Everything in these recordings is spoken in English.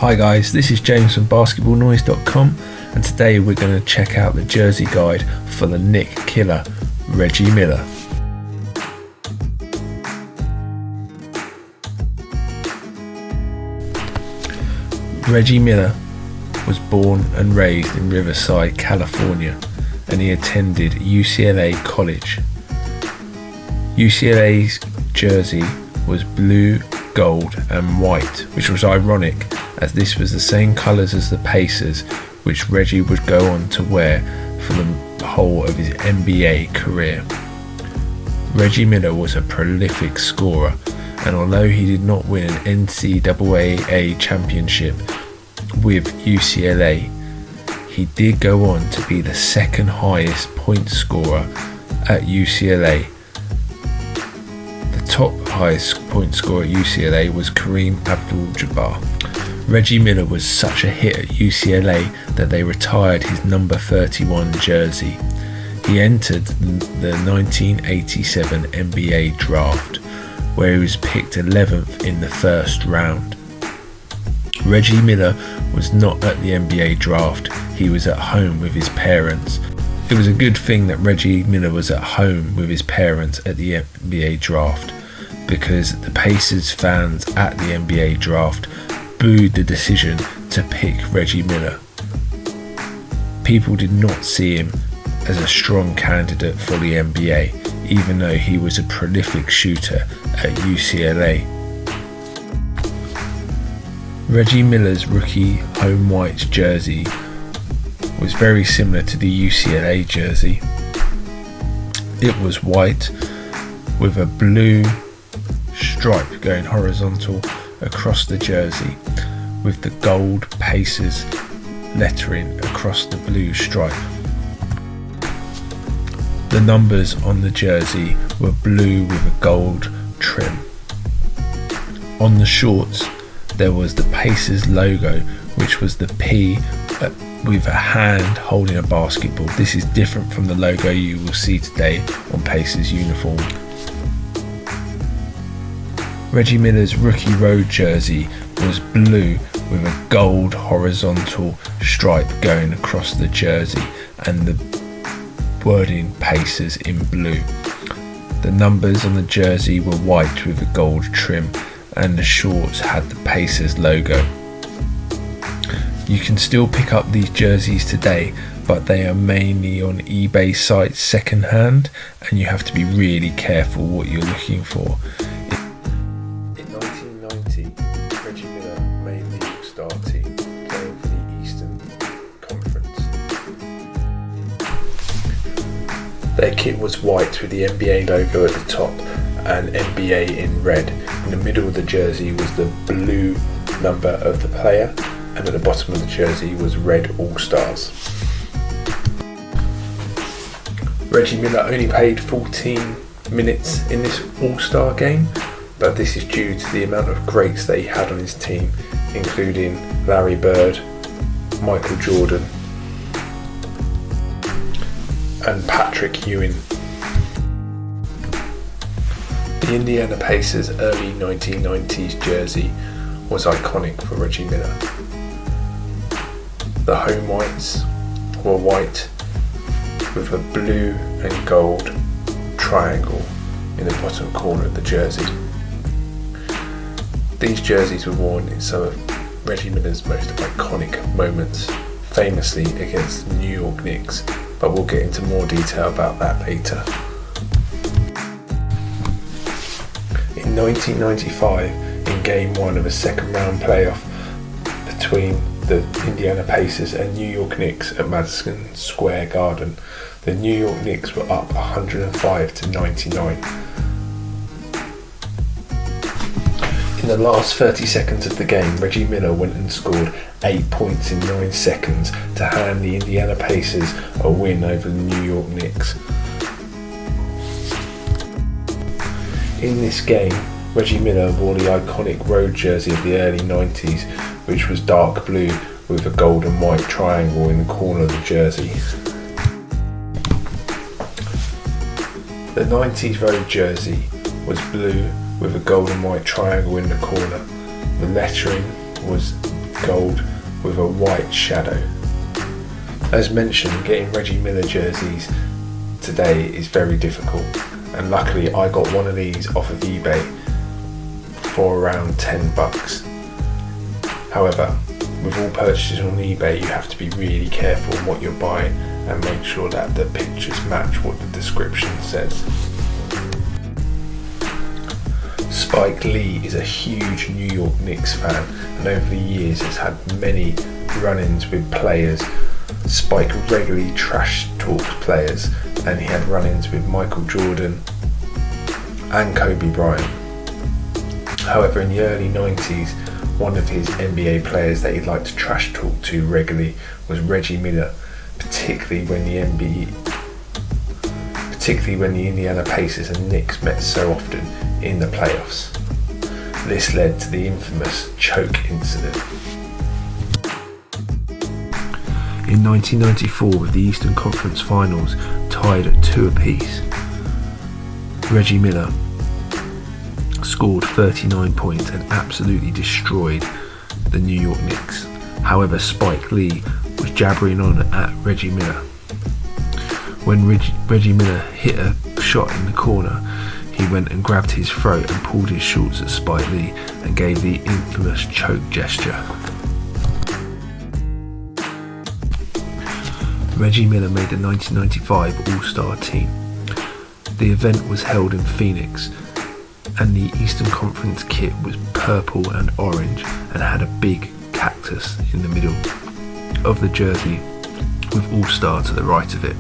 Hi guys, this is James from basketballnoise.com, and today we're going to check out the jersey guide for the Knick killer, Reggie Miller. Reggie Miller was born and raised in Riverside, California, and he attended UCLA College. UCLA's jersey was blue, gold and white, which was ironic as this was the same colours as the Pacers, which Reggie would go on to wear for the whole of his NBA career. Reggie Miller was a prolific scorer, and although he did not win an NCAA championship with UCLA, he did go on to be the second highest point scorer at UCLA. The top highest point scorer at UCLA was Kareem Abdul-Jabbar. Reggie Miller was such a hit at UCLA that they retired his number 31 jersey. He entered the 1987 NBA draft, where he was picked 11th in the first round. Reggie Miller was not at the NBA draft, he was at home with his parents. It was a good thing that Reggie Miller was at home with his parents at the NBA draft, because the Pacers fans at the NBA draft booed the decision to pick Reggie Miller. People did not see him as a strong candidate for the NBA, even though he was a prolific shooter at UCLA. Reggie Miller's rookie home white jersey was very similar to the UCLA jersey. It was white with a blue stripe going horizontal across the jersey, with the gold Pacers lettering across the blue stripe. The numbers on the jersey were blue with a gold trim. On the shorts there was the Pacers logo, which was the P with a hand holding a basketball. This is different from the logo you will see today on Pacers uniform. Reggie Miller's rookie road jersey was blue with a gold horizontal stripe going across the jersey and the wording Pacers in blue. The numbers on the jersey were white with a gold trim, and the shorts had the Pacers logo. You can still pick up these jerseys today, but they are mainly on eBay sites second hand, and you have to be really careful what you're looking for. In 1990, Reggie Miller made the All-Star team, playing for the Eastern Conference. Their kit was white with the NBA logo at the top and NBA in red. In the middle of the jersey was the blue number of the player, and at the bottom of the jersey was red All-Stars. Reggie Miller only played 14 minutes in this All-Star game, but this is due to the amount of greats that he had on his team, including Larry Bird, Michael Jordan and Patrick Ewing. The Indiana Pacers early 1990s jersey was iconic for Reggie Miller. The home whites were white with a blue and gold triangle in the bottom corner of the jersey. These jerseys were worn in some of Reggie Miller's most iconic moments, famously against the New York Knicks, but we'll get into more detail about that later. In 1995, in Game 1 of a second round playoff between the Indiana Pacers and New York Knicks at Madison Square Garden, the New York Knicks were up 105-99. In the last 30 seconds of the game, Reggie Miller went and scored 8 points in 9 seconds to hand the Indiana Pacers a win over the New York Knicks. In this game, Reggie Miller wore the iconic road jersey of the early 90s, which was dark blue with a gold and white triangle in the corner of the jersey. The 90s road jersey was blue with a gold and white triangle in the corner. The lettering was gold with a white shadow. As mentioned, getting Reggie Miller jerseys today is very difficult, and luckily I got one of these off of eBay for around $10. However, with all purchases on eBay, you have to be really careful what you're buying and make sure that the pictures match what the description says. Spike Lee is a huge New York Knicks fan, and over the years has had many run-ins with players. Spike regularly trash talks players, and he had run-ins with Michael Jordan and Kobe Bryant. However, in the early 90s, one of his NBA players that he liked to trash talk to regularly was Reggie Miller, particularly when the Indiana Pacers and Knicks met so often in the playoffs. This led to the infamous choke incident. In 1994, with the Eastern Conference Finals tied at 2 apiece, Reggie Miller scored 39 points and absolutely destroyed the New York Knicks. However, Spike Lee was jabbering on at Reggie Miller. When Reggie Miller hit a shot in the corner, he went and grabbed his throat and pulled his shorts at Spike Lee and gave the infamous choke gesture. Reggie Miller made the 1995 All-Star team. The event was held in Phoenix, and the Eastern Conference kit was purple and orange and had a big cactus in the middle of the jersey with All-Star to the right of it.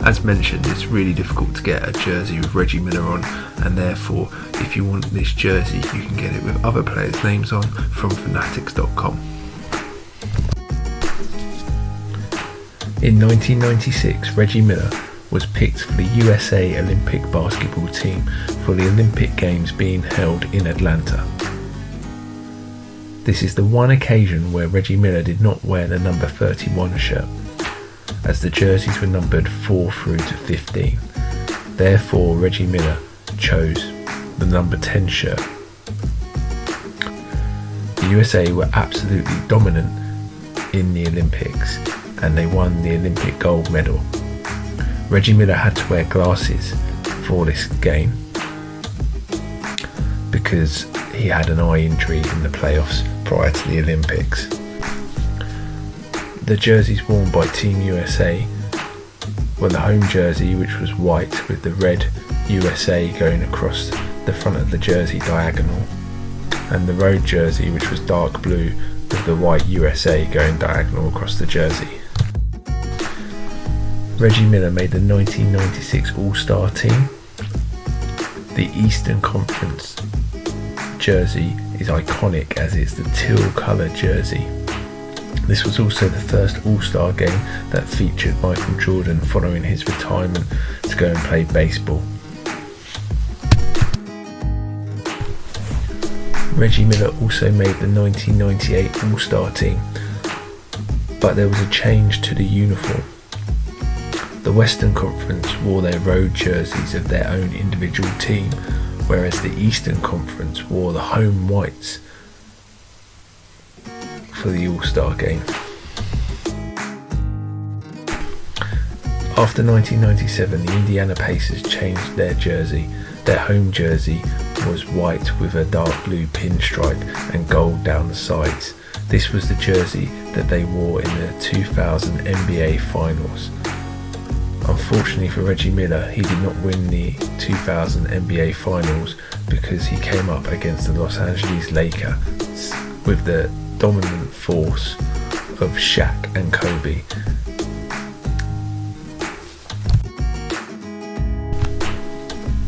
As mentioned, it's really difficult to get a jersey with Reggie Miller on, and therefore if you want this jersey you can get it with other players' names on from Fanatics.com. In 1996, Reggie Miller was picked for the USA Olympic basketball team for the Olympic Games being held in Atlanta. This is the one occasion where Reggie Miller did not wear the number 31 shirt, as the jerseys were numbered 4 through to 15. Therefore, Reggie Miller chose the number 10 shirt. The USA were absolutely dominant in the Olympics, and they won the Olympic gold medal. Reggie Miller had to wear glasses for this game because he had an eye injury in the playoffs prior to the Olympics. The jerseys worn by Team USA were the home jersey, which was white with the red USA going across the front of the jersey diagonal, and the road jersey, which was dark blue with the white USA going diagonal across the jersey. Reggie Miller made the 1996 All-Star team. The Eastern Conference jersey is iconic as it's the teal colour jersey. This was also the first All-Star game that featured Michael Jordan following his retirement to go and play baseball. Reggie Miller also made the 1998 All-Star team, but there was a change to the uniform. The Western Conference wore their road jerseys of their own individual team, whereas the Eastern Conference wore the home whites for the All-Star game. After 1997, the Indiana Pacers changed their jersey. Their home jersey was white with a dark blue pinstripe and gold down the sides. This was the jersey that they wore in the 2000 NBA Finals. Unfortunately for Reggie Miller, he did not win the 2000 NBA Finals because he came up against the Los Angeles Lakers with the dominant force of Shaq and Kobe.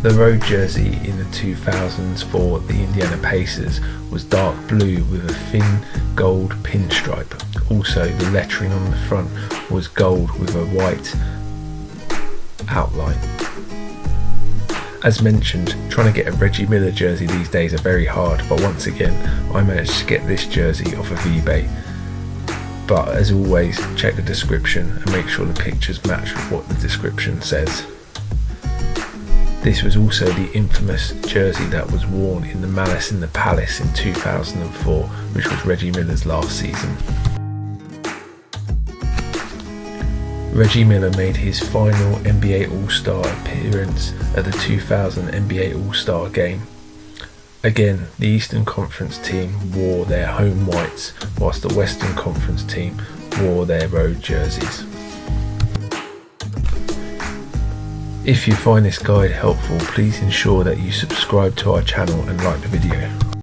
The road jersey in the 2000s for the Indiana Pacers was dark blue with a thin gold pinstripe. Also, the lettering on the front was gold with a white outline. As mentioned, trying to get a Reggie Miller jersey these days are very hard, but once again I managed to get this jersey off of eBay. But as always, check the description and make sure the pictures match with what the description says. This was also the infamous jersey that was worn in the Malice in the Palace in 2004, which was Reggie Miller's last season. Reggie Miller made his final NBA All-Star appearance at the 2000 NBA All-Star Game. Again, the Eastern Conference team wore their home whites, whilst the Western Conference team wore their road jerseys. If you find this guide helpful, please ensure that you subscribe to our channel and like the video.